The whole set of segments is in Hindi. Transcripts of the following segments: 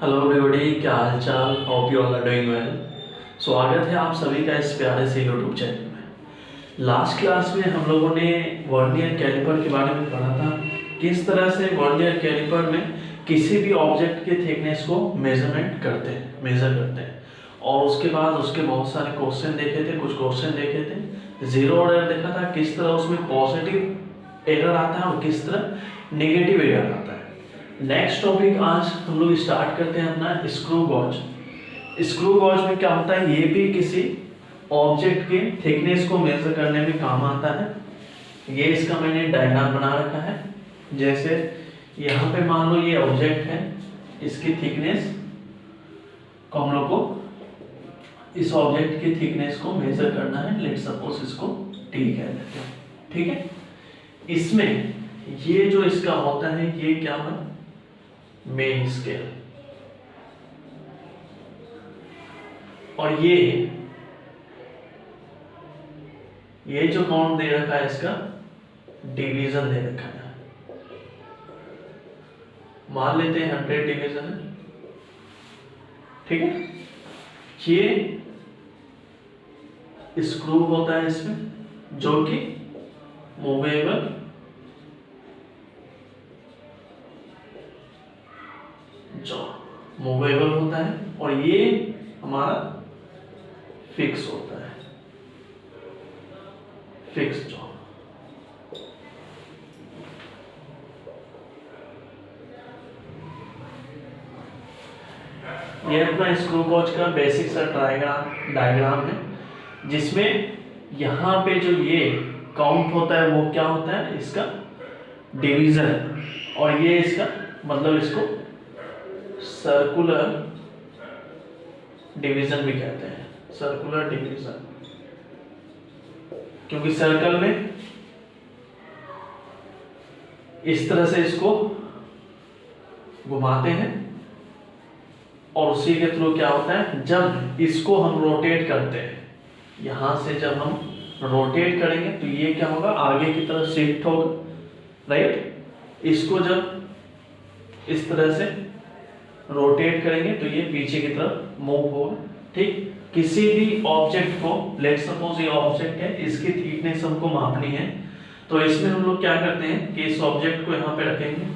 हेलो एवरीबॉडी, क्या हाल चाल। Hope you all are doing well. स्वागत है आप सभी का इस प्यारे से यूट्यूब चैनल में। लास्ट क्लास में हम लोगों ने वर्नियर कैलिपर के बारे में पढ़ा था, किस तरह से वर्नियर कैलिपर में किसी भी ऑब्जेक्ट के थिकनेस को मेजर करते हैं। और उसके बाद उसके बहुत सारे क्वेश्चन देखे थे, कुछ क्वेश्चन देखे थे। जीरो एरर देखा था, किस तरह उसमें पॉजिटिव एरर आता है और किस तरह नेगेटिव एरर आता है। नेक्स्ट टॉपिक आज हम लोग स्टार्ट करते हैं अपना स्क्रू गॉज। स्क्रू गॉज में क्या होता है, ये भी किसी ऑब्जेक्ट के थिकनेस को मेजर करने में काम आता है। ये इसका मैंने डायग्राम बना रखा है। जैसे यहाँ पे मान लो ये ऑब्जेक्ट है, इसकी थिकनेस को हम लोग को इस ऑब्जेक्ट की थिकनेस को मेजर करना है। लेट सपोज इसको टी कह लेते हैं, ठीक है। इसमें ये जो इसका होता है, ये क्या है, मेन स्केल। और ये जो काउंट दे रखा है, इसका डिवीजन दे रखा है। मान लेते हैं 100 डिवीजन है, ठीक है। ये स्क्रू होता है इसमें, जो कि मूवेबल होता है, और ये हमारा फिक्स होता है, फिक्स जॉ। ये अपना स्क्रू गॉज का बेसिक सा डायग्राम है, जिसमें यहाँ पे जो ये काउंट होता है वो क्या होता है, इसका डिवीजन। और ये इसका मतलब इसको सर्कुलर डिवीजन भी कहते हैं, सर्कुलर डिवीजन, क्योंकि सर्कल में इस तरह से इसको घुमाते हैं, और उसी के थ्रू क्या होता है, जब इसको हम रोटेट करते हैं, यहां से जब हम रोटेट करेंगे तो ये क्या होगा, आगे की तरफ शिफ्ट होगा, राइट। इसको जब इस तरह से रोटेट करेंगे तो ये पीछे की तरफ मूव होगा, ठीक। किसी भी ऑब्जेक्ट को, लेट सपोज ये ऑब्जेक्ट है, इसकी थिकनेस हमको मापनी है, तो इसमें हम लोग क्या करते हैं कि इस ऑब्जेक्ट को यहाँ पे रखेंगे,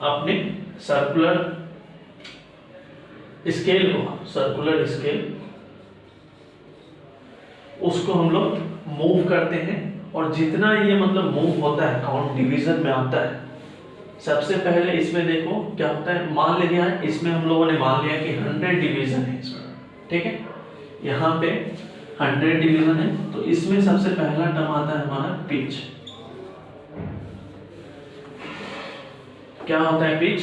अपने सर्कुलर स्केल को, सर्कुलर स्केल, उसको हम लोग मूव करते हैं। और जितना ये मतलब मूव होता है, काउंट डिवीजन में आता है। सबसे पहले इसमें देखो क्या होता है, मान लिया है इसमें हम लोगों ने मान लिया कि 100 डिवीजन है इसमें, ठीक है। यहाँ पे 100 डिवीजन है, तो इसमें सबसे पहला टर्म आता है हमारा पिच। क्या होता है पिच,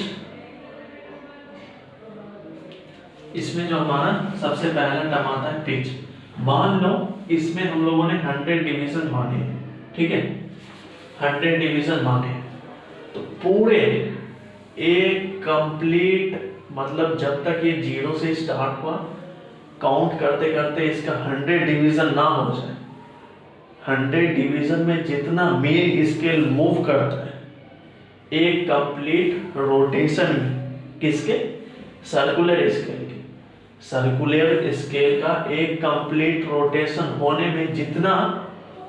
इसमें जो हमारा सबसे पहला टर्म आता है पिच। मान लो इसमें हम लोगों ने 100 डिवीजन माने, ठीक है, 100 डिवीजन माने, तो पूरे एक कंप्लीट, मतलब जब तक ये 0 से स्टार्ट हुआ, काउंट करते करते इसका 100 डिवीजन ना हो जाए, 100 डिवीजन में जितना मेन स्केल मूव करता है एक कंप्लीट रोटेशन में, किसके, सर्कुलर स्केल के, सर्कुलर स्केल का एक कंप्लीट रोटेशन होने में जितना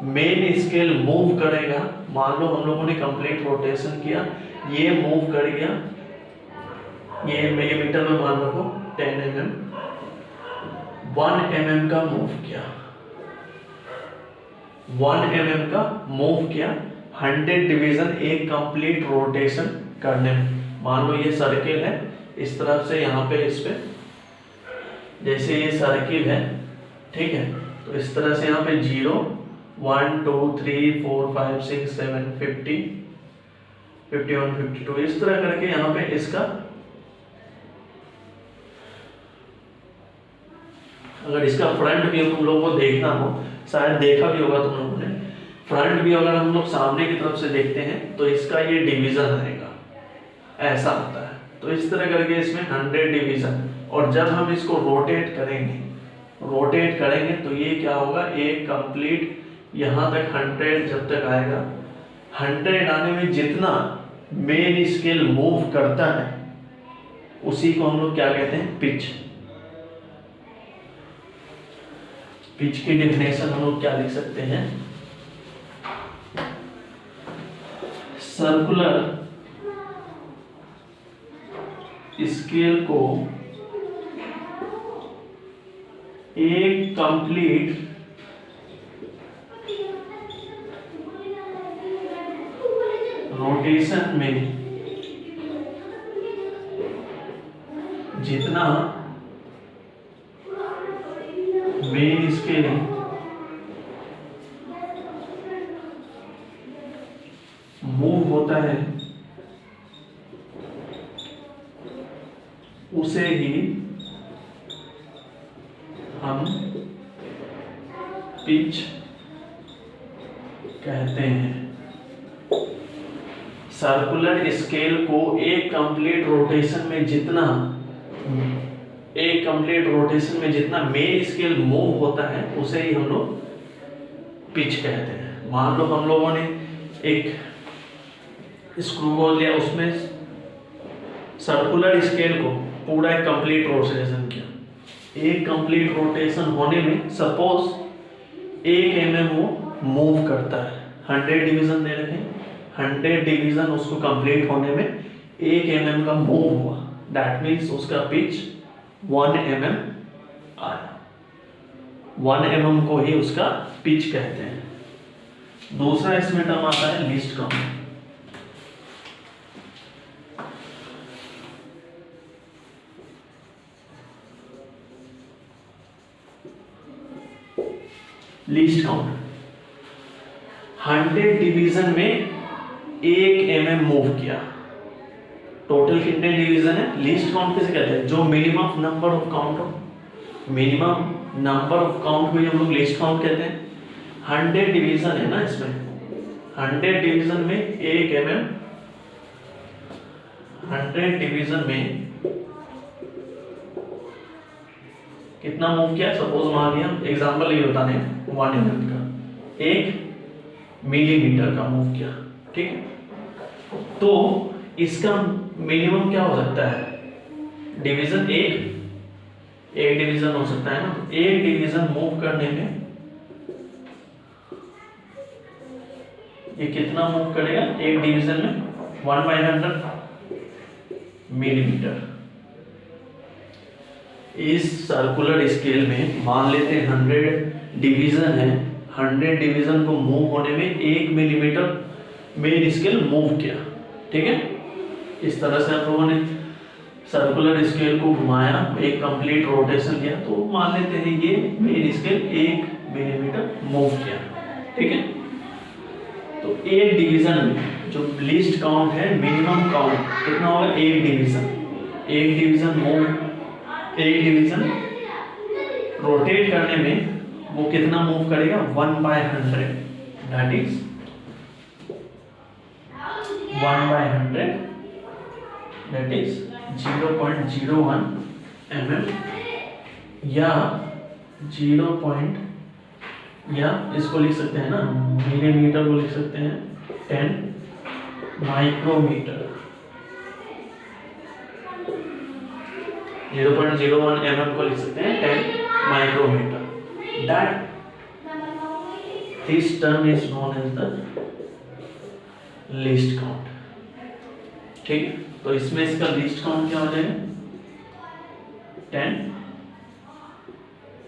मेन स्केल मूव करेगा, मान लो हम लोगों ने कंप्लीट रोटेशन किया, ये मूव कर गया, ये मिलीमीटर में मान रखो 10 mm, 1 mm का मूव किया, 1 mm का मूव किया 100 डिवीजन एक कंप्लीट रोटेशन करने में। मान लो ये सर्किल है, इस तरफ से यहाँ पे, इस पे जैसे ये सर्किल है, ठीक है, तो इस तरह से यहाँ पे 0 1 2 3 4 5 6 7 50 51 52 इस तरह करके यहाँ पे इसका, अगर इसका फ्रंट व्यू तुम लोगों को देखना हो, शायद देखा भी होगा तुम लोगों ने, फ्रंट व्यू अगर हम लोग सामने की तरफ से देखते हैं तो इसका ये डिवीजन आएगा, ऐसा होता है। तो इस तरह करके इसमें 100 डिवीजन, और जब हम इसको रोटेट करेंगे तो ये क्या होगा, एक कंप्लीट यहाँ तक 100 जब तक आएगा, 100 आने में जितना मेन स्केल मूव करता है उसी को हम लोग क्या कहते हैं, पिच। पिच की डेफिनेशन हम लोग क्या लिख सकते हैं, सर्कुलर स्केल को एक कंप्लीट रोटेशन में जितना मेन स्केल मूव होता है उसे ही हम पिच कहते हैं। सर्कुलर स्केल को एक कंप्लीट रोटेशन में जितना मेन स्केल मूव होता है उसे ही हम लोग पिच कहते हैं। मान लो हम लोगों ने एक स्क्रू बॉल लिया, उसमें सर्कुलर स्केल को पूरा एक कंप्लीट रोटेशन किया। एक कंप्लीट रोटेशन होने में सपोज 1 mm वो मूव करता है, 100 डिवीजन दे रखे हैं, 100 डिवीजन उसको कंप्लीट होने में 1 mm का मूव हुआ, दैट मीन्स उसका पिच 1 mm आया। 1 mm को ही उसका पिच कहते हैं। दूसरा इसमें टर्म आता है least count. Least count 100 division में 1 mm मूव किया, टोटल कितने डिवीजन है, लीस्ट काउंट किसे कहते हैं, जो मिनिमम नंबर ऑफ काउंट हो, मिनिमम नंबर ऑफ काउंट को हम लोग लीस्ट काउंट कहते हैं। 100 डिवीजन है ना इसमें, 100 डिवीजन में 1 mm, 100 डिवीजन में कितना मूव किया, सपोज मान लिया एग्जांपल ये बताने 1 mm का, 1 मिलीमीटर का मूव किया, ठीक है। तो इसका मिनिमम क्या हो सकता है, डिवीजन एक डिवीजन हो सकता है ना। तो एक डिवीजन मूव करने में ये कितना मूव करेगा, एक डिवीजन में 1/100 मिलीमीटर। इस सर्कुलर स्केल में मान लेते हैं 100 डिवीजन है, 100 डिवीजन को मूव होने में 1 मिलीमीटर मेन स्केल मूव किया, ठीक है। इस तरह से आप लोगों ने सर्कुलर स्केल को घुमाया, एक कंप्लीट रोटेशन किया, तो मान लेते हैं ये मेन स्केल 1 मिलीमीटर मूव किया, ठीक है। तो एक डिवीजन में जो लीस्ट काउंट है, मिनिमम काउंट कितना होगा, एक डिवीजन मूव, एक डिवीजन रोटेट करने में वो कितना मूव करेगा, 1/100, that is 1/100, that is 0.01 mm, या 0. या इसको लिख सकते हैं ना, मिलीमीटर को लिख सकते हैं 10 माइक्रोमीटर। 0.01 mm को लिख सकते हैं 10 micrometre. That this term is known as the least count, ठीक है। तो इसमें इसका लीस्ट काउंट क्या हो जाएगा, 10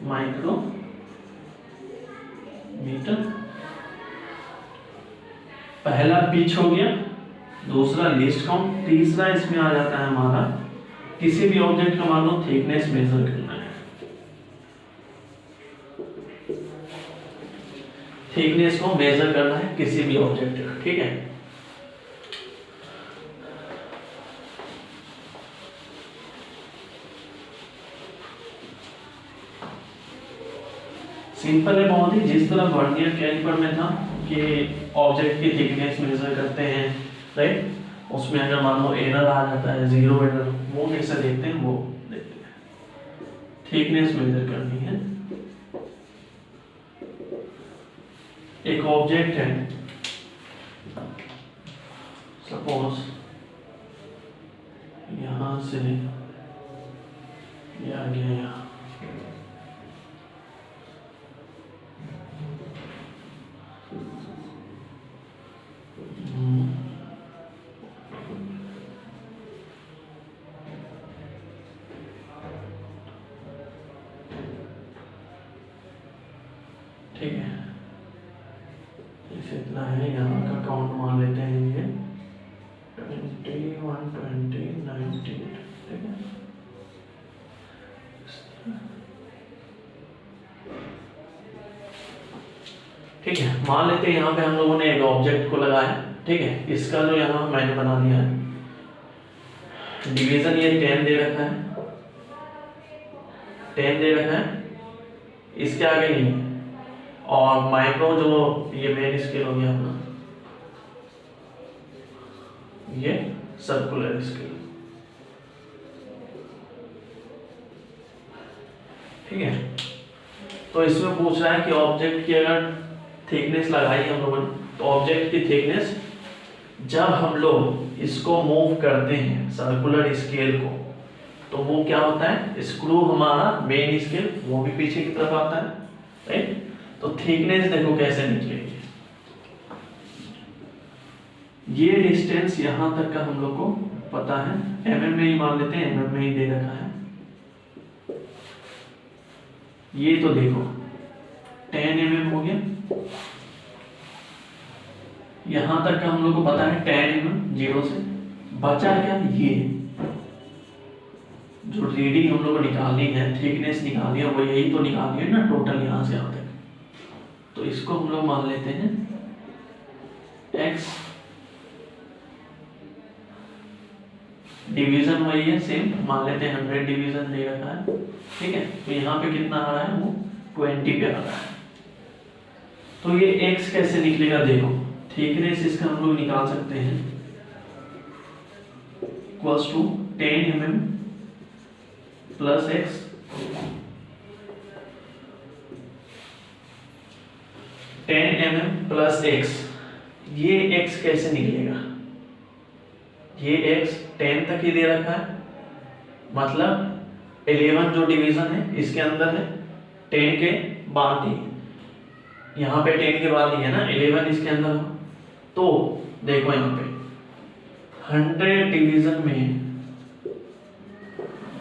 माइक्रोमीटर। पहला पिच हो गया, दूसरा लीस्ट काउंट, तीसरा इसमें आ जाता है हमारा किसी भी ऑब्जेक्ट का मान लो थिकनेस मेजर करना है, थिकनेस को मेजर करना है किसी भी ऑब्जेक्ट का, ठीक है। सिंपल है बहुत ही, जिस तरह वर्नियर कैलिपर में था कि ऑब्जेक्ट की थिकनेस मेजर करते हैं, राइट। उसमें अगर मान लो एरर आ जाता है, 0 एरर, वो कैसे देखते हैं, वो देखते हैं। थिकनेस मेजर करनी है, एक ऑब्जेक्ट है, सपोज यहां से ये आ गया यहाँ। ठीक है, इसे इतना है, यहाँ का काउंट मान लेते हैं ये 21, 20, 19। ठीक है, ठीक है, मान लेते हैं यहाँ पे हम लोगों ने एक ऑब्जेक्ट को लगाया। ठीक है, इसका जो यहाँ मैंने बना दिया है डिवीजन, ये 10 दे रखा है, 10 दे रखा है, इसके आगे नहीं है। और माइक्रो जो ये मेन स्केल हो गया अपना, ये सर्कुलर स्केल। ठीक है, तो इसमें पूछ रहा है कि ऑब्जेक्ट की अगर थिकनेस लगाई हम लोगों ने, तो ऑब्जेक्ट की थिकनेस जब हम लोग इसको मूव करते हैं सर्कुलर स्केल को, तो वो क्या होता है, स्क्रू हमारा मेन स्केल वो भी पीछे की तरफ आता है। राइट, तो थिकनेस देखो कैसे निकलेगी। ये डिस्टेंस यहां तक का हम लोग को पता है, mm में ही मान लेते हैं, mm में ही दे रखा है। ये तो देखो 10 mm हो गया, यहां तक का हम लोग को पता है 10 mm, 0 से। बचा क्या, ये जो रीडिंग हम लोग को निकालनी है, थिकनेस निकालनी है, वो यही तो निकालनी है ना टोटल यहां से यहां तक। तो इसको हम लोग मान लेते हैं x, डिवीजन वही है सेम, मान लेते हैं 100 डिवीजन दे रखा है। ठीक है, तो यहाँ पे कितना आ रहा है, वो 20 पे आ रहा है। तो ये x कैसे निकलेगा, देखो थिकनेस इसका हम लोग निकाल सकते हैं, equals to 10 mm plus x, 10 mm plus x। ये x कैसे निकलेगा, ये x 10 तक ही दे रखा है, मतलब 11 जो डिवीजन है इसके अंदर है, 10 के बाद नहीं, यहाँ पे 10 के बाद नहीं है ना, 11 इसके अंदर हो। तो देखो यहाँ पे 100 डिवीजन में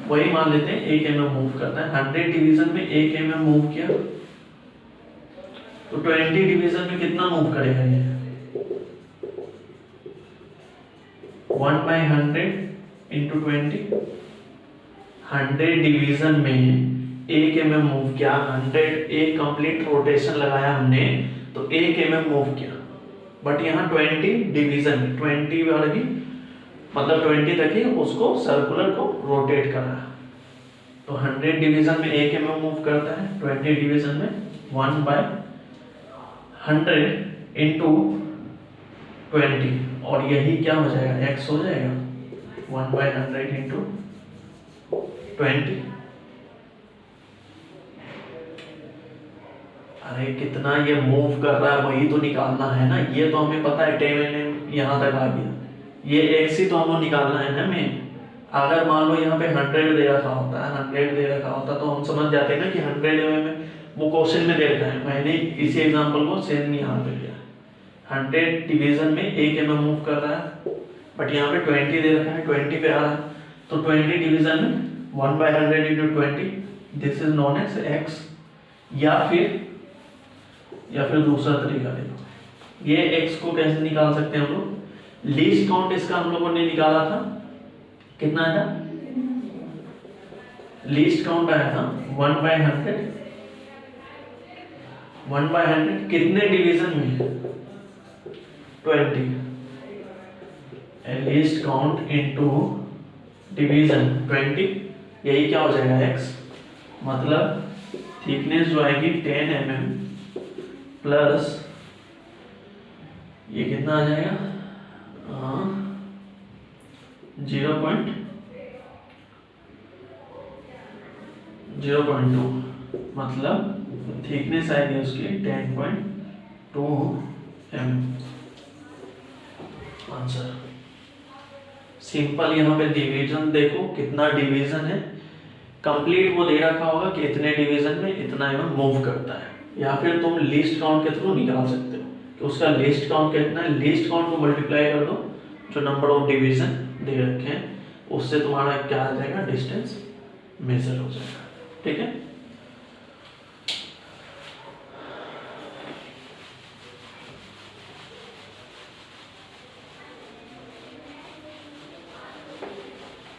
वही मान लेते हैं 1 mm मूव करता है, 100 डिवीजन में 1 mm मूव किया, तो 20 डिवीजन में कितना मूव करेगा ये, 1/100 इंटू 20। 100 डिवीजन में 1 mm मूव किया, 100 एक कंप्लीट रोटेशन लगाया हमने, तो 1 mm मूव किया। बट यहाँ 20 डिवीजन में 20 वाली मतलब 20 तक ही उसको सर्कुलर को रोटेट कर रहा है। तो 100 डिवीजन में 1 mm मूव करता है, 20 डिवीजन में 1/100 इंटू 20, और यही क्या हो जाएगा, x हो जाएगा, 1/100 इंटू 20। अरे कितना ये मूव कर रहा है वही तो निकालना है ना, ये तो हमें पता है 10 mm यहाँ तक आ गया, ये x ही तो हमें निकालना है ना। मैं अगर मान लो यहाँ पे 100 दे रखा होता है, 100 दे रखा होता तो हम समझ जाते हैं ना कि 100 mm वो क्वेश्चन में दे रखा है, मैंने इसी एग्जांपल को सेम यहाँ पे लिया। 100 डिवीजन में 1 mm मूव कर रहा है, बट यहाँ पे 20 दे रखा है, 20 पे आ रहा है, तो 20 डिवीजन में 1/100 into 20, this is known as x। या फिर दूसरा तरीका देखो, ये x को कैसे निकाल सकते हैं हम लोग, लीस्ट काउंट इसका हम लोगों ने निकाला था, कितना आया था, लीस्ट काउंट आया था 1/100, 1/100 कितने डिवीजन में, 20, लीस्ट काउंट इनटू डिवीजन 20, यही क्या हो जाएगा x, मतलब थिकनेस जो आएगी 10 mm प्लस ये कितना आ जाएगा, 0.2, मतलब थिकनेस आएगी उसकी 10.2 mm। Answer simple. यहाँ पे डिवीजन देखो कितना डिवीजन है, कंप्लीट वो दे रखा होगा कि इतने डिवीजन में इतना एमएम मूव करता है, या फिर तुम लीस्ट काउंट के थ्रू निकाल सकते हो कि उसका लीस्ट काउंट कितना है। लीस्ट काउंट को मल्टीप्लाई कर दो जो नंबर ऑफ डिवीजन दे रखे हैं, उससे तुम्हारा क्या आ जाएगा, डिस्टेंस मेजर हो जाएगा। ठीक है,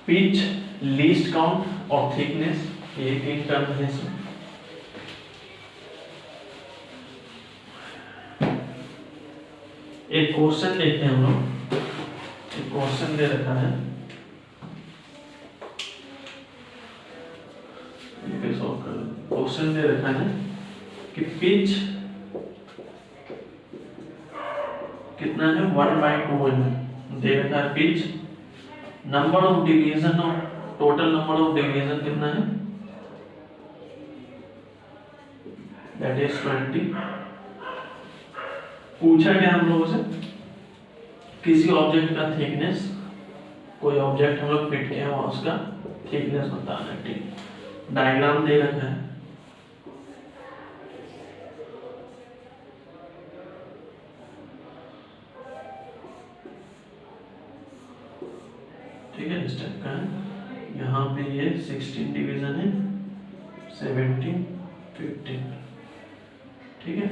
पिच, लीस्ट काउंट और थिकनेस, ये तीन टर्म है इसमें। एक क्वेश्चन देखते हैं हम लोग, एक क्वेश्चन दे रखा है, क्वेश्चन दे रखा है कि पिच कितना है, 1/2 mm दे रखा है pitch. Number of division of, total number of division कितना है, दैट इज 20। पूछा गया हम लोगों से किसी ऑब्जेक्ट का थिकनेस, कोई ऑब्जेक्ट हम लोग फिट किया है उसका थिकनेस बताना है। ठीक, डायग्राम दे रखा है, ठीक है, इस टाइप का है। यहाँ पे ये 16 डिवीजन है, 17, 15, ठीक है।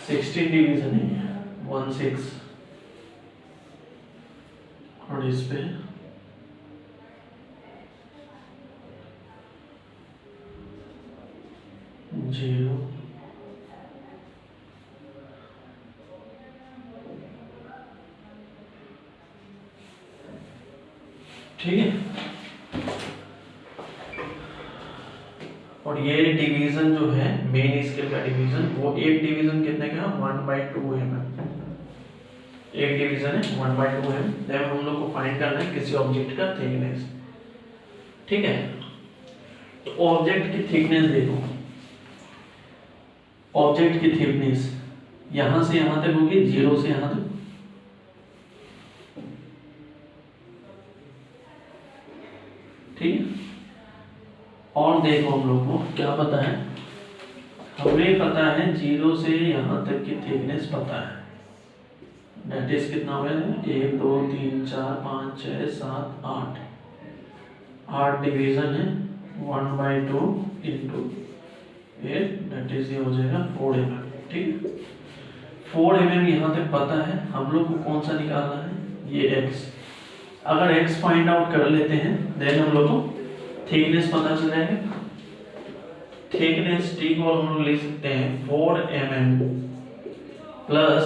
16 डिवीजन है, 16, और इस पे 0, ठीक है। और ये डिवीजन जो है मेन स्केल का डिवीजन, वो एक डिवीजन कितने का, 1/2 mm। एक डिवीजन है 1/2 mm। जब हम लोग को फाइंड करना है किसी ऑब्जेक्ट का थिकनेस, ठीक है। तो ऑब्जेक्ट की थिकनेस देखो, ऑब्जेक्ट की थिकनेस यहां से यहां तक होगी, 0 से यहां तक, ठीक है। और देखो हम लोग को क्या पता है, हमें पता है 0 से यहां तक की थिकनेस पता है, दैट इज कितना हो गया, 1 2 3 4 5 6 7 8, 8 डिवीजन है, 1/2 इंटू 8, दैट इज ये हो जाएगा 4 mm। ठीक, 4 mm यहां तक पता है। हम लोग को कौन सा निकालना है, ये x। अगर x फाइंड आउट कर लेते हैं देन हम लोग को थिकनेस पता चल जाएगा। थिकनेस t को हम लोग लिख सकते हैं 4 mm plus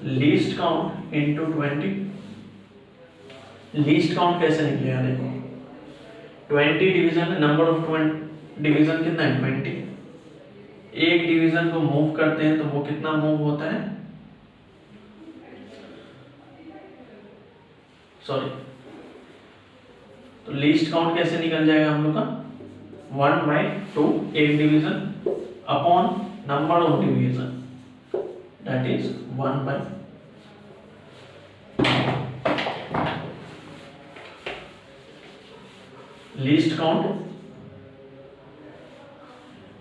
least count into 20। Least count कैसे निकलेगा, देखो 20 डिवीजन, नंबर ऑफ डिवीजन कितना है, 20। एक डिवीजन को मूव करते हैं तो वो कितना मूव होता है, सॉरी, तो लीस्ट काउंट कैसे निकल जाएगा हम लोग का, 1/2 एक division upon number of division, that is 1/, least count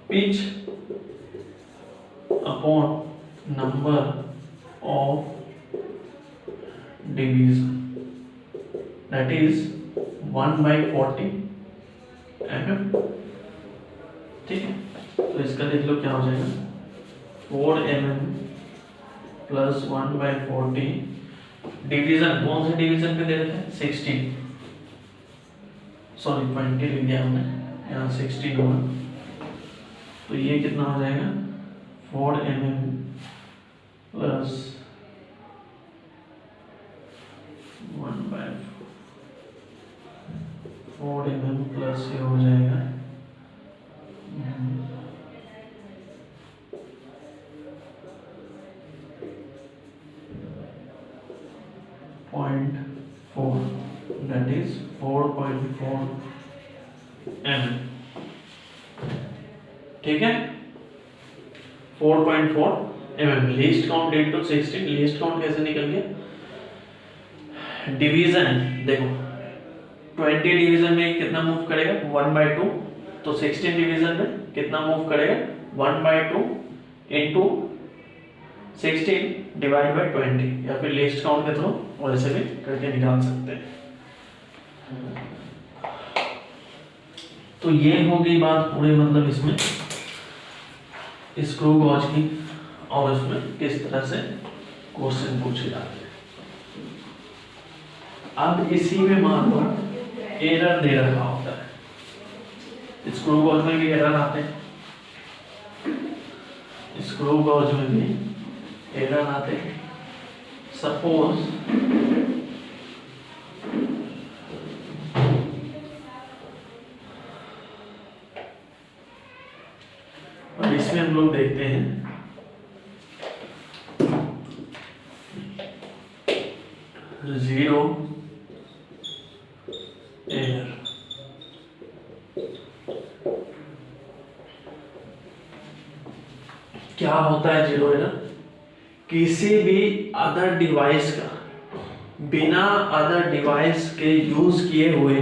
pitch upon number of division, that is 1/40 mm। ठीक है, तो इसका देख लो क्या हो जाएगा, 4 mm प्लस 1/40, डिवीजन कौन से डिवीजन पे दे रखे हैं, 16, सॉरी 20 लिख दिया हमने, यहाँ 16 होगा, तो ये कितना हो जाएगा, 4 mm प्लस 1/4 mm प्लस ये हो जाएगा 0.4, that is 4.4 mm। ठीक है, 4.4 mm। Least count into 16, least count कैसे निकल गया, डिवीजन देखो 20 डिवीजन में कितना मूव करेगा 1/2, तो 16 डिवीजन में कितना मूव करेगा 1/2 इनटू 16 डिवाइड बाय 20, या फिर लीस्ट काउंट के थ्रू वैसे भी करके निकाल सकते हैं। तो ये हो गई बात पूरी, मतलब इसमें स्क्रू गॉज की, और उसमें किस तरह से क्वेश्चन पूछे जाते हैं। अब इसी में मान लो एरर दे रखा होता है, स्क्रू गॉज में भी एरर आते हैं, स्क्रू गॉज में भी एरर आते हैं। सपोज और इसमें हम लोग देखते हैं जीरो एरर। क्या होता है जीरो एरर, किसी भी अदर डिवाइस का बिना अदर डिवाइस के यूज किए हुए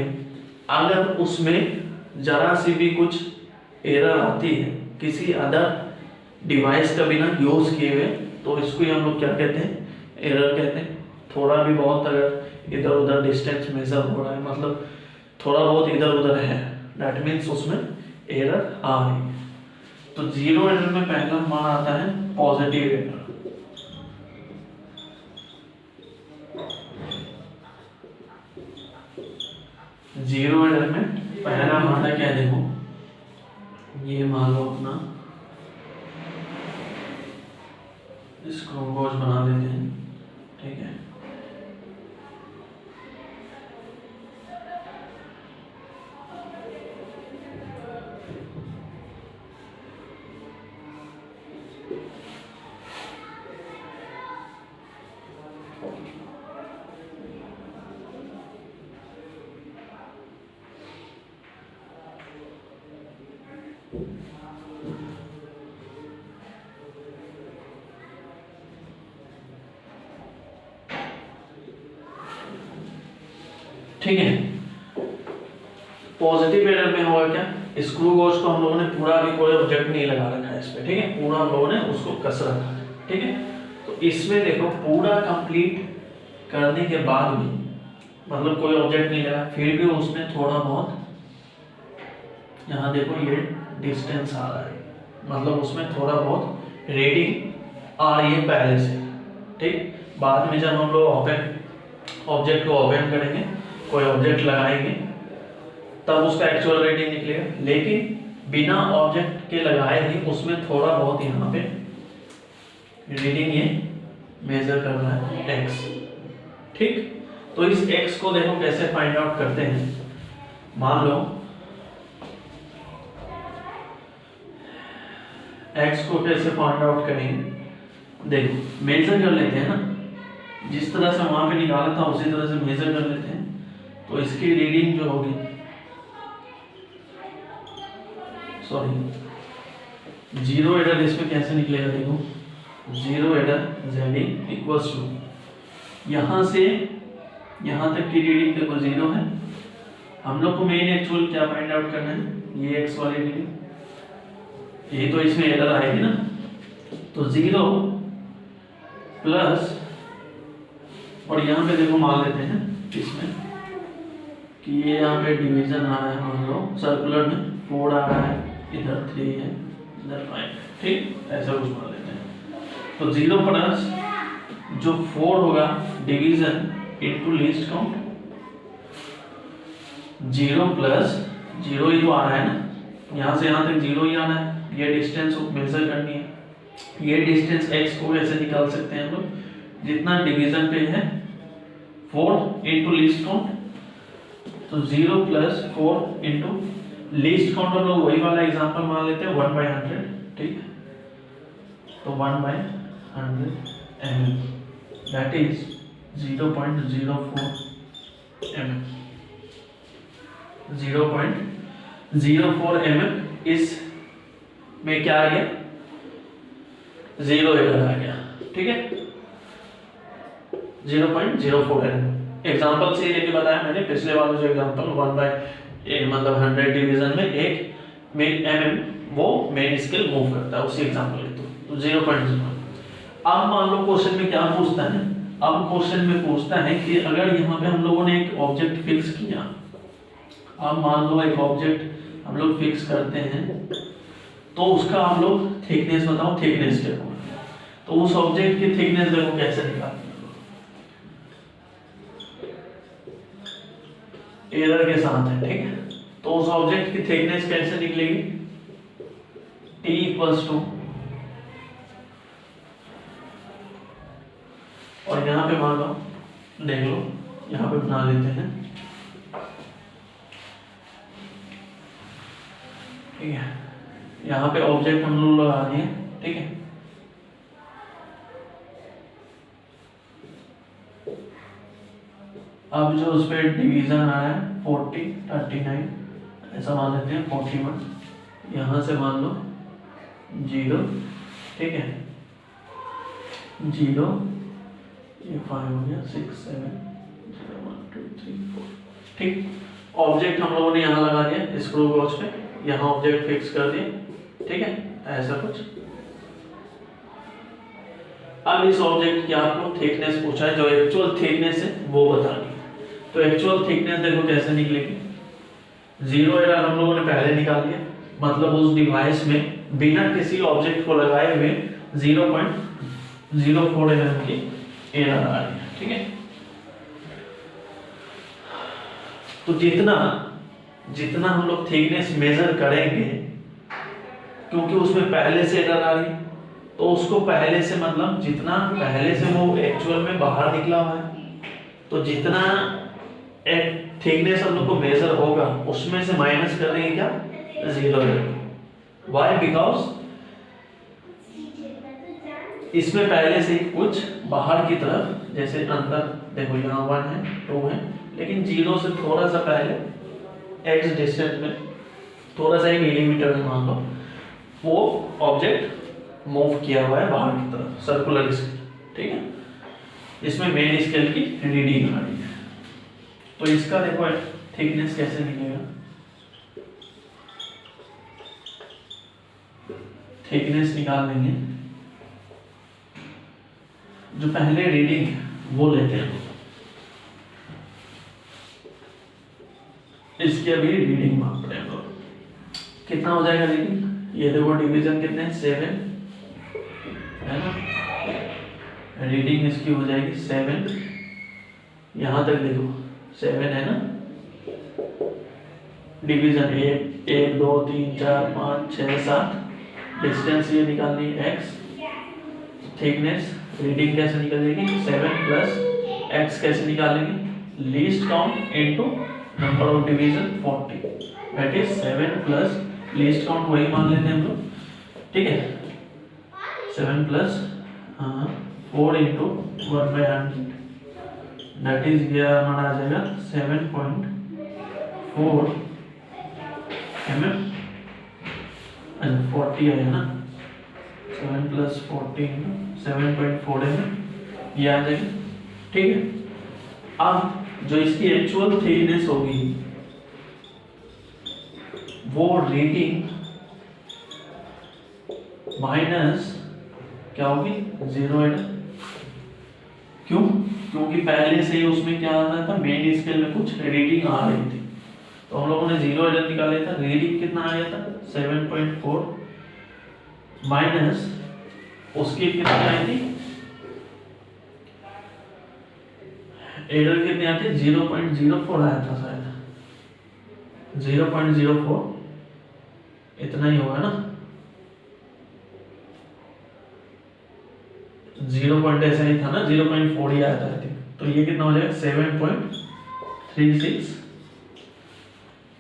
अगर उसमें जरा सी भी कुछ एरर आती है किसी अदर डिवाइस का बिना यूज किए हुए, तो इसको ही हम लोग क्या कहते हैं, एरर कहते हैं। थोड़ा भी बहुत अगर इधर उधर डिस्टेंस मेजर हो रहा है, मतलब थोड़ा बहुत इधर उधर है, दैट मीन्स उसमें एरर आ रही है। तो जीरो एरर में पहला मान आता है पॉजिटिव एरर। जीरो एरर में पहला मान है क्या, देखो ये मान लो अपना स्क्रू गॉज बना देते हैं, ठीक है। ठीक है, पॉजिटिव एरर में होगा क्या, स्क्रू गॉज को हम लोगों ने पूरा भी कोई ऑब्जेक्ट नहीं लगा रखा है इस पे, ठीक है, पूरा हम लोगों ने उसको कस रखा है, ठीक है। तो इसमें देखो पूरा कंप्लीट करने के बाद भी मतलब कोई ऑब्जेक्ट नहीं लगा, फिर भी उसमें थोड़ा बहुत, यहाँ देखो ये डिस्टेंस आ रहा है, मतलब उसमें थोड़ा बहुत रीडिंग आ रही है पहले से, ठीक। बाद में जब हम लोग ऑब्जेक्ट को ओपन करेंगे, कोई ऑब्जेक्ट लगाएंगे, तब उसका एक्चुअल रीडिंग निकलेगा, लेकिन बिना ऑब्जेक्ट के लगाए ही उसमें थोड़ा बहुत यहाँ पे रीडिंग ये मेजर कर रहा है x, ठीक। तो इस x को देखो कैसे फाइंड आउट करते हैं। मान लो x को कैसे फाइंड आउट करेंगे, देखो मेजर कर लेते हैं ना, जिस तरह से वहां पे निकाला था उसी तरह से मेजर कर लेते हैं। तो इसकी रीडिंग जो होगी, सॉरी जीरो एरर इसमें कैसे निकलेगा, देखो zero error z equals to यहाँ से यहाँ तक की रीडिंग देखो जीरो है। हम लोग को मेन एक्चुअल क्या फाइंड आउट करना है, ये x वाली रीडिंग, ये तो इसमें एरर आएगी ना, तो जीरो प्लस, और यहाँ पे देखो मान लेते हैं इसमें कि ये यहाँ पे डिवीजन आ रहा है, मान लो सर्कुलर में 4 आ रहा है, इधर 3 है, इधर 5, ठीक, ऐसा कुछ मान लेते हैं। तो 0 प्लस जो 4 होगा division into least count, 0 plus 0 ही तो आ रहा है ना, यहाँ से यहाँ तक 0 ही आना है, ये डिस्टेंस मेजर करनी है। ये डिस्टेंस x को ऐसे निकाल सकते हैं हम लोग, जितना डिवीजन पे है 4 इनटू लीस्ट काउंट, तो 0 प्लस 4 इंटू लीस्ट काउंट, हम लोग वही वाला एग्जांपल मान लेते हैं 1/100, ठीक है। तो 1/100 mm, that is 0.04 mm। 0.04 mm is में क्या आ गया, 0 एरर आ गया, ठीक है, 0.04 एरर। एग्जाम्पल से लेके बताया मैंने पिछले वाला जो एग्जाम्पल 1/, मतलब 100 डिवीजन में एक mm वो मेन स्केल मूव करता है, उसी एग्जाम्पल के तो 0.0। अब मान लो क्वेश्चन में क्या पूछता है, अब क्वेश्चन में पूछता है कि अगर यहाँ पे हम लोगों ने एक ऑब्जेक्ट फिक्स किया, अब मान लो एक ऑब्जेक्ट हम लोग फिक्स करते हैं, तो उसका आप लोग थिकनेस बताओ, थिकनेस क्या होगा, तो उस ऑब्जेक्ट की थिकनेस देखो कैसे निकालते हैं, एरर के साथ है, ठीक है। तो उस ऑब्जेक्ट की थिकनेस कैसे निकलेगी, T इक्वल्स टू, और यहाँ पे मान लो, देख लो यहाँ पे बना लेते हैं, ठीक है, यहाँ पे ऑब्जेक्ट हम लोग लगा दिए, ठीक है। अब जो उस पर डिवीजन आया है 40, 39, ऐसा मान लेते हैं 41, यहाँ से मान लो 0, ठीक है, 0, ये 5 हो गया, 6, 7, 0, 1, 2, 3, 4, ठीक। ऑब्जेक्ट हम लोगों ने यहाँ लगा दिया स्क्रू वॉच पे, यहाँ ऑब्जेक्ट फिक्स कर दिया, ठीक है, ऐसा कुछ। अब इस ऑब्जेक्ट की आपको थिकनेस पूछा है, जो एक्चुअल थिकनेस है वो बतानी है। तो एक्चुअल थिकनेस देखो कैसे निकलेगी, 0 एरर हम लोगों ने पहले निकाल लिया, मतलब उस डिवाइस में बिना किसी ऑब्जेक्ट को लगाए हुए 0.04 एरर की एरर आ रही है, ठीक है। तो जितना जितना हम लोग थिकनेस मेजर करेंगे, क्योंकि उसमें पहले से एरर आ रही है, तो उसको पहले से मतलब जितना पहले से वो एक्चुअल में बाहर निकला हुआ है, तो जितना थिकनेस हम लोग को मेजर होगा उसमें से माइनस कर देंगे क्या, 0 एरर। वाई, बिकॉज इसमें पहले से ही कुछ बाहर की तरफ, जैसे अंदर देखो यहाँ 1 है, 2 है, लेकिन 0 से थोड़ा सा पहले x डिस्टेंस में थोड़ा सा ही मिलीमीटर में मान लो वो ऑब्जेक्ट मूव किया हुआ है बाहर की तरफ, सर्कुलर स्केल, ठीक है। इसमें मेन स्केल की रीडिंग आ रही है, तो इसका देखो थिकनेस कैसे निकलेगा, थिकनेस निकाल लेंगे, जो पहले रीडिंग है वो लेते हैं, इसकी अभी रीडिंग माप रहे हैं, कितना हो जाएगा रीडिंग, ये देखो डिवीजन कितने हैं, 7 है ना, रीडिंग इसकी हो जाएगी 7, यहाँ तक देखो 7 है ना, डिवीजन 1, 2, 3, 4, 5, 6, 7, डिस्टेंस ये निकालनी है x, थिकनेस रीडिंग कैसे निकल जाएगी, 7 प्लस x कैसे निकालेंगे, least count into number of division 40, that is 7 plus least count वही मान लेते हैं हम लोग, ठीक है, 7 प्लस 4 इंटू 1/100, दैट इज ये हमारा आ जाएगा 7.4 mm, 40 है ना, 7 प्लस 40 7.4 mm ये आ जाएगी, ठीक है। अब जो इसकी एक्चुअल थिकनेस होगी वो रीडिंग माइनस क्या होगी, 0 एरर, क्यों, क्योंकि पहले से ही उसमें क्या आता था, मेन स्केल में कुछ रीडिंग आ रही थी, तो हम लोगों ने 0 एरर निकाला था, रीडिंग कितना आया था 7.4 माइनस उसकी कितनी आई थी, एरर कितनी आती है, 0.04 आया था शायद, 0.04 इतना ही होगा ना, 0 पॉइंट ऐसा ही था ना, 0.4 ही आया था, तो ये कितना हो जाएगा 7.36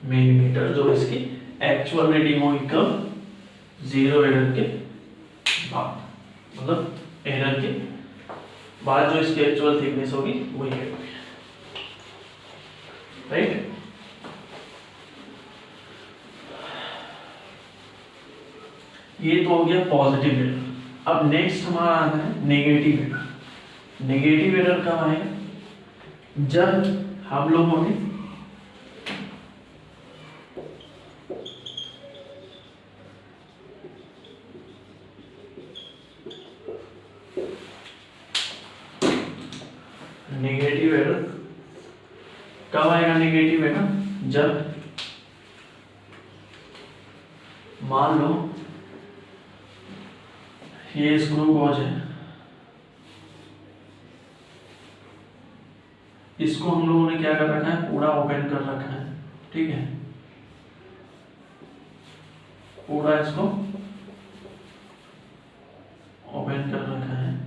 मिलीमीटर, जो इसकी एक्चुअल रीडिंग होगी कब, 0 एरर के बाद, मतलब एरर के बाद जो इसकी एक्चुअल थिकनेस होगी वही है, राइट। ये तो हो गया पॉजिटिव एरर। अब नेक्स्ट हमारा आता है नेगेटिव एरर। नेगेटिव एरर कब आएगा? जब हम लोगों ने नेगेटिव एरर कब आएगा? नेगेटिव एरर जब मान लो ये स्क्रू गॉज है, इसको हम लोगों ने क्या कर रखा है? पूरा ओपन कर रखा है, ठीक है, पूरा इसको ओपन कर रखा है।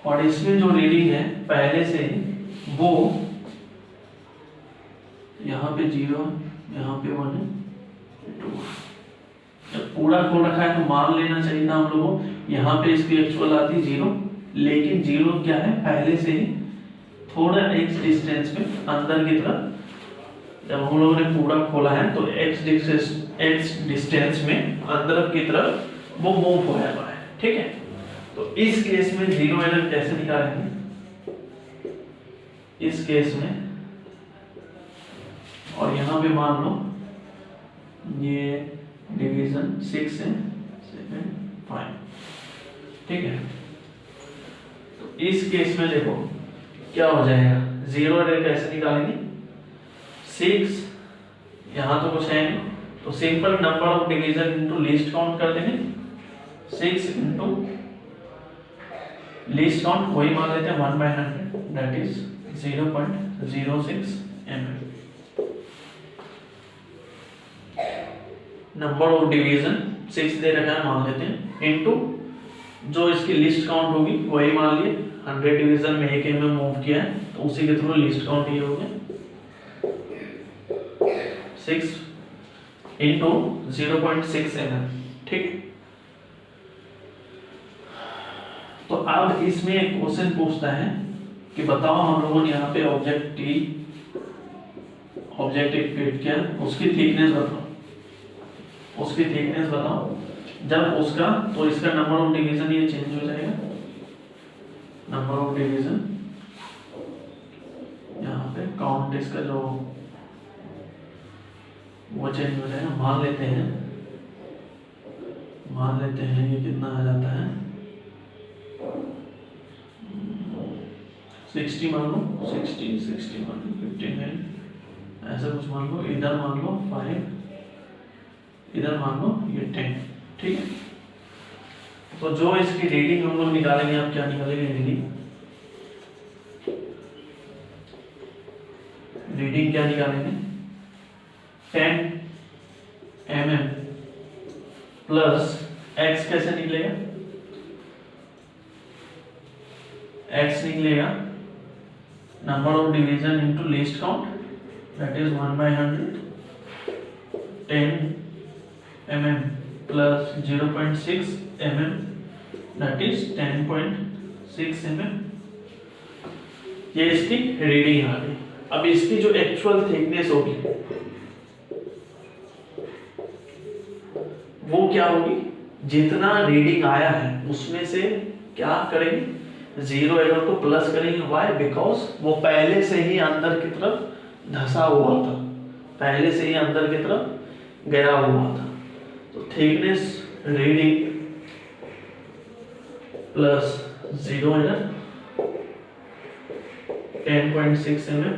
और इसमें जो रीडिंग है पहले से वो यहाँ पे 0, यहाँ पे 1 है, 2। जब पूरा खोल रखा है तो मान लेना चाहिए था हम लोगों को यहाँ पे इसकी एक्चुअल आती 0, लेकिन 0 क्या है? पहले से ही थोड़ा x डिस्टेंस में अंदर की तरफ जब हम लोगों ने पूरा खोला है तो x डिस्टेंस में अंदर की तरफ वो मूव हो जाता है, ठीक है। तो इस केस में 0 एरर कैसे निकालेंगे? इस केस में और यहाँ पे मान लो ये डिवीजन 6 है, 7, 5, ठीक है। तो इस केस में देखो क्या हो जाएगा? 0 एरर कैसे निकालेंगे? 6 यहाँ तो कुछ है नहीं, तो simple number of division into least count कर देंगे। 6 इनटू लीस्ट काउंट वही मान लेते हैं 1/100, that is 0.06 mm। Number of division 6 दे रखा है मान लेते हैं, इनटू जो इसकी लिस्ट काउंट होगी वही मान लिए 100 डिवीजन में 1 mm मूव किया है तो उसी के थ्रू लिस्ट काउंट ये हो गया 6 इनटू 0.6 mm, ठीक। तो अब इसमें एक क्वेश्चन पूछता है कि बताओ हम लोगों ने यहाँ पे ऑब्जेक्ट एक क्रिएट किया, उसकी थिकनेस बताओ, उसकी थिकनेस बताओ। जब उसका तो इसका नंबर ऑफ डिवीजन ये चेंज हो जाएगा, नंबर ऑफ डिवीजन यहाँ पे काउंट इसका जो वो चेंज हो जाएगा। मान लेते हैं ये कितना आ जाता है 60 मान लो, 60 मान लो 59 ऐसा कुछ मान लो, इधर मान लो 5, इधर मान लो ये 10, ठीक है। तो जो इसकी रीडिंग हम लोग निकालेंगे, आप क्या निकालेंगे? रीडिंग क्या निकालेंगे? 10 mm प्लस x कैसे निकलेगा? x निकलेगा number of division into least count, that is 1/100, 10 mm plus 0.6 mm, that is 10.6 mm। ये इसकी रीडिंग आ गई। अब इसकी जो एक्चुअल थिकनेस होगी वो क्या होगी? जितना रीडिंग आया है उसमें से क्या करेंगे? 0 एरर को प्लस करेंगे। व्हाई? बिकॉज वो पहले से ही अंदर की तरफ धंसा हुआ था, पहले से ही अंदर की तरफ गया हुआ था। तो thickness reading plus 0 error 10.6 mm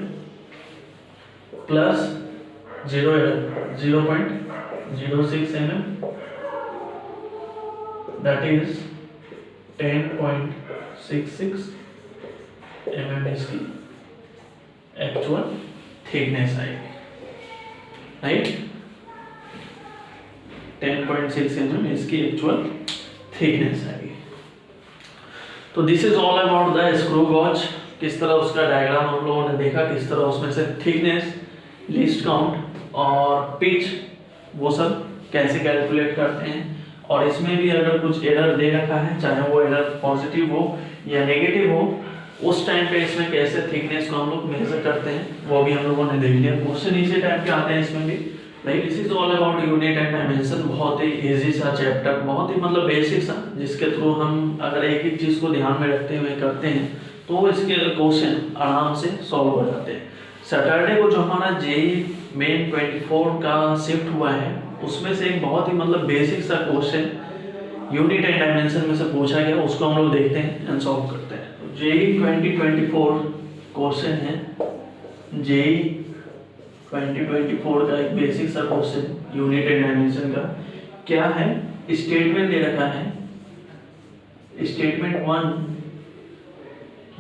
plus 0 error 0.06 mm, that is 10.66 mm इसकी एक्चुअल थिकनेस आएगी, राइट। 10.6 mm इसकी एक्चुअल थिकनेस आएगी। तो this is all about the screw gauge. किस तरह उसका डायग्राम हम लोगों ने देखा, किस तरह उसमें से थिकनेस, लीस्ट काउंट और पिच वो सब कैसे कैलकुलेट करते हैं। और इसमें भी अगर कुछ एरर दे रखा है, चाहे वो एरर पॉजिटिव हो या नेगेटिव हो, उस टाइम पे इसमें कैसे थिकनेस को हम लोग मेजर करते हैं वो भी हम लोगों ने देख लिया। क्वेश्चन इसी टाइप के आते हैं इसमें भी। भाई this is all about unit and dimension. बहुत ही इजी सा चैप्टर, बहुत ही मतलब बेसिक सा, जिसके थ्रू हम अगर एक एक चीज को ध्यान में रखते हुए करते हैं तो इसके क्वेश्चन आराम से सॉल्व हो जाते हैं। सैटरडे को जो हमारा जेई मेन 24 का शिफ्ट हुआ है उसमें से एक बहुत ही मतलब बेसिक सा क्वेश्चन यूनिट एंड डायमेंशन में से पूछा गया, उसको हम लोग देखते हैं एंड सॉल्व करते हैं। तो जेई 2024 क्वेश्चन है, जेई 2024 का एक बेसिक सा क्वेश्चन यूनिट एंड डायमेंशन का। क्या है, स्टेटमेंट दे रखा है, statement 1,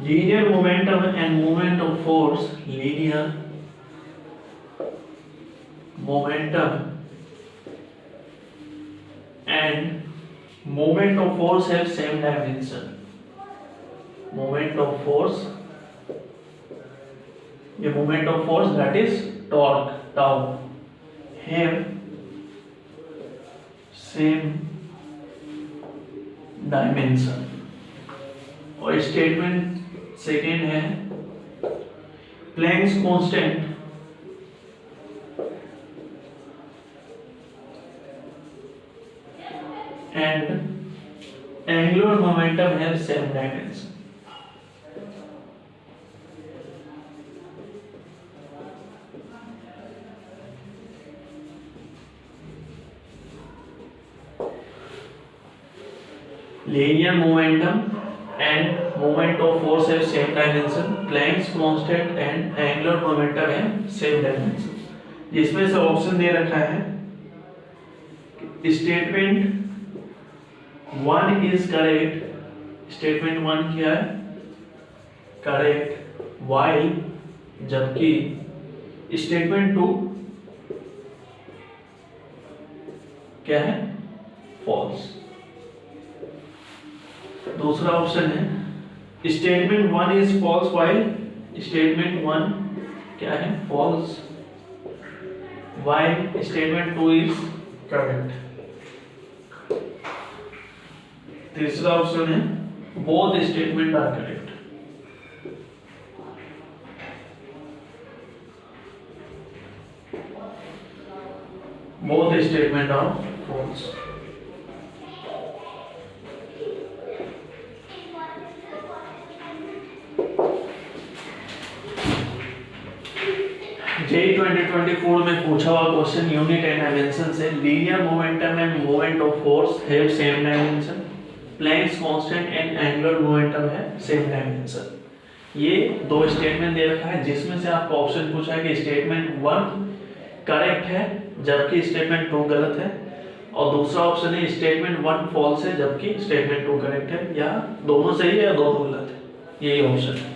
linear momentum and moment of force, linear momentum and moment of force have same dimension. Moment of force, ये moment of force that is torque tau have same dimension. और स्टेटमेंट सेकेंड है, Planck's constant and angular momentum have same dimension. Linear momentum and moment of force have same dimension. Planck's constant and angular momentum have same dimension. जिसमें से ऑप्शन दे रखा है, स्टेटमेंट 1 is correct, स्टेटमेंट 1 क्या है, करेक्ट, while जबकि स्टेटमेंट 2 क्या है, फॉल्स। दूसरा ऑप्शन है, statement 1 is false while statement 1 क्या है, false, while statement 2 is correct। तीसरा ऑप्शन है, both statement are correct. Both statement are false. JEE 2024 में पूछा हुआ क्वेश्चन यूनिट एंड डायमेंशन से, linear momentum and moment of force have same dimension, Planck's constant and angular momentum है सेम डायमेंशन। ये दो स्टेटमेंट दे रखा है, जिसमें से आपको ऑप्शन पूछा है कि स्टेटमेंट 1 करेक्ट है जबकि स्टेटमेंट 2 गलत है, और दूसरा ऑप्शन है स्टेटमेंट 1 फॉल्स है जबकि स्टेटमेंट 2 करेक्ट है, या दोनों सही है या दोनों गलत है, यही ऑप्शन है।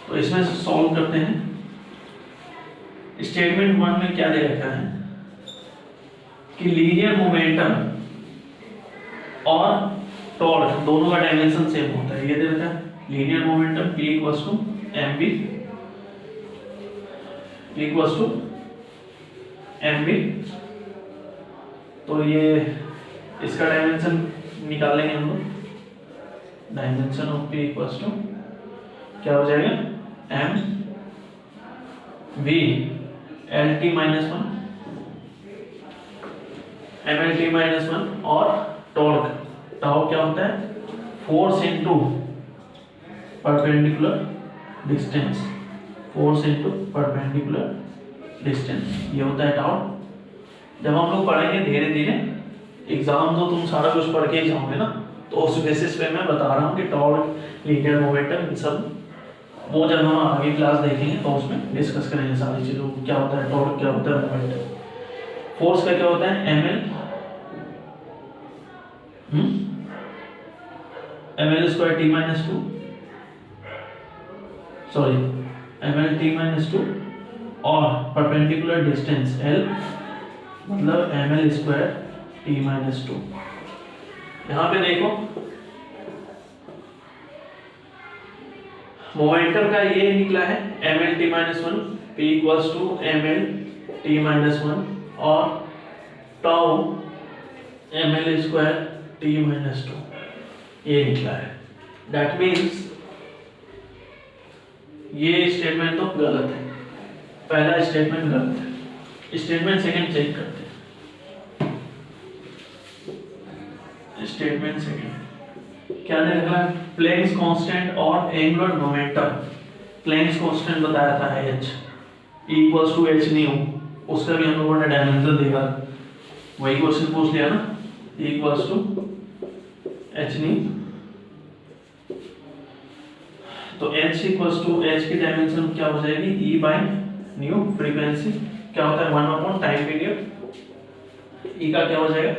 तो इसमें से सॉल्व करते हैं। स्टेटमेंट 1 में क्या दे रखा है कि लीनियर मोमेंटम और टॉर्क दोनों का डायमेंशन सेम होता है। ये दे रखा है linear momentum P equals to mv, P equals to mv। तो ये इसका डायमेंशन निकालेंगे हम लोग, dimension of P equals to क्या हो जाएगा, m v lt minus 1 mlt minus 1, और टॉर्क टाउ क्या होता है, force into perpendicular distance, force into perpendicular distance, ये होता है टाउ। जब हम लोग पढ़ेंगे धीरे धीरे, एग्जाम तो तुम सारा कुछ पढ़ के ही जाओगे ना, तो उस बेसिस पे मैं बता रहा हूँ कि टॉर्क, लीनियर मोमेंटम, इन सब वो जब हम आगे क्लास देखेंगे तो उसमें डिस्कस करेंगे सारी चीज़ों, क्या होता है टॉर्क, क्या होता है मोमेंटम। फोर्स का क्या होता है, ml square t minus 2, sorry ml t minus 2, और परपेंडिकुलर डिस्टेंस l मतलब ml स्क्वायर t माइनस 2। यहाँ पे देखो मोमेंटम का ये निकला है ml t minus 1, p equals to ml t minus 1, और tau ml square t minus 2, ये निकला है। दैट मीन्स ये स्टेटमेंट तो गलत है, पहला स्टेटमेंट गलत है। स्टेटमेंट सेकंड चेक करते हैं। स्टेटमेंट सेकंड क्या दे रखा है, प्लैंक्स कांस्टेंट और एंगुलर मोमेंटम। प्लैंक्स कांस्टेंट बताया था h equals to h nu, उसका भी हम लोगों ने डायमेंशन देखा, वही क्वेश्चन पूछ लिया ना, इक्वल्स टू h न्यू। तो h इक्वल्स टू h की डायमेंशन क्या हो जाएगी, e बाय न्यू। फ्रीक्वेंसी क्या होता है 1 अपॉन टाइम पीरियड, e का क्या हो जाएगा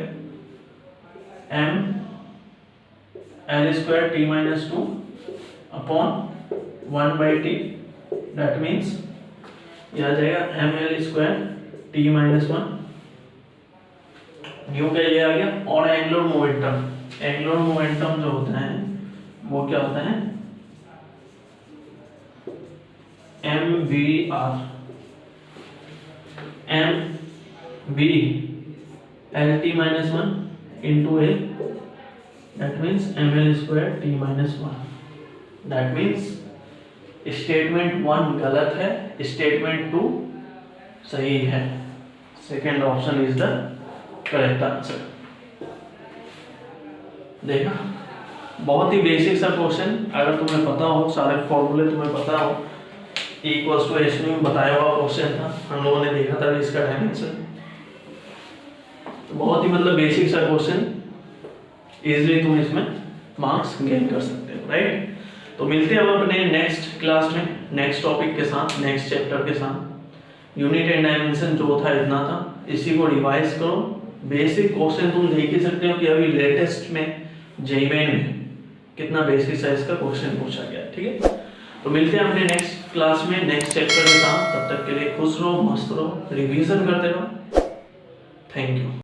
m l square t minus 2 upon 1 by T, that means यह आ जाएगा M L square T minus 1, nu का ये आ गया। और एंगुलर मोमेंटम, एंगुलर मोमेंटम जो होता है वो क्या होता है M V R, M V L T minus 1 into L, that means M L square T minus 1। That means statement 1 गलत है, स्टेटमेंट 2 सही है। Second option is the correct answer. देखा, बहुत ही बेसिक सा क्वेश्चन, अगर तुम्हें पता हो, सारे फॉर्मूले तुम्हें पता हो, इक्वल्स टू एच में बताया हुआ क्वेश्चन था, हम लोगों ने देखा था इसका डायमेंशन, तो बहुत ही मतलब बेसिक सा क्वेश्चन, इजीली तुम इसमें मार्क्स गेन कर सकते हो, राइट। तो मिलते हैं अब अपने नेक्स्ट क्लास में, नेक्स्ट टॉपिक के साथ, नेक्स्ट चैप्टर के साथ। यूनिट एंड डायमेंशन जो था इतना था, इसी को रिवाइज करो। बेसिक क्वेश्चन तुम देख ही सकते हो कि अभी लेटेस्ट में जेईई में कितना बेसिक साइज का क्वेश्चन पूछा गया, ठीक है। तो मिलते हैं अपने नेक्स्ट क्लास में, नेक्स्ट चैप्टर के साथ। तब तक के लिए खुश रहो, मस्त रहो, रिवीजन करते रहो। Thank you.